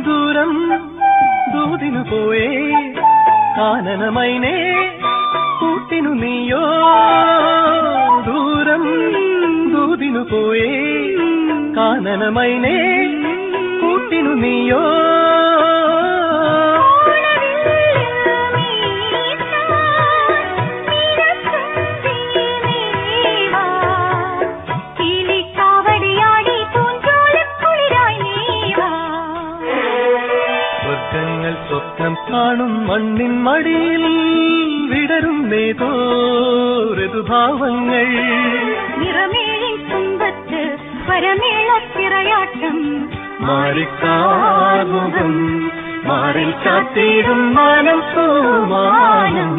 ദൂരം ദൂതിനു പോയേ കാനനമൈനേ കൂട്ടിനു നീയോ ദൂരം ദൂതിനു പോയേ കാനനമൈനേ കൂട്ടിനു നീയോ സ്വപ്നം കാണും മണ്ണിൻ മടിയിൽ വിടരും നേതോ ഋതുഭാവങ്ങൾ നിറമേഴിൻ തുമ്പത്ത് പരമേളത്തിറയാട്ടം മാറിക്കാമുഖം മാറിൽ കാത്തിടും മാനം പൂമാനം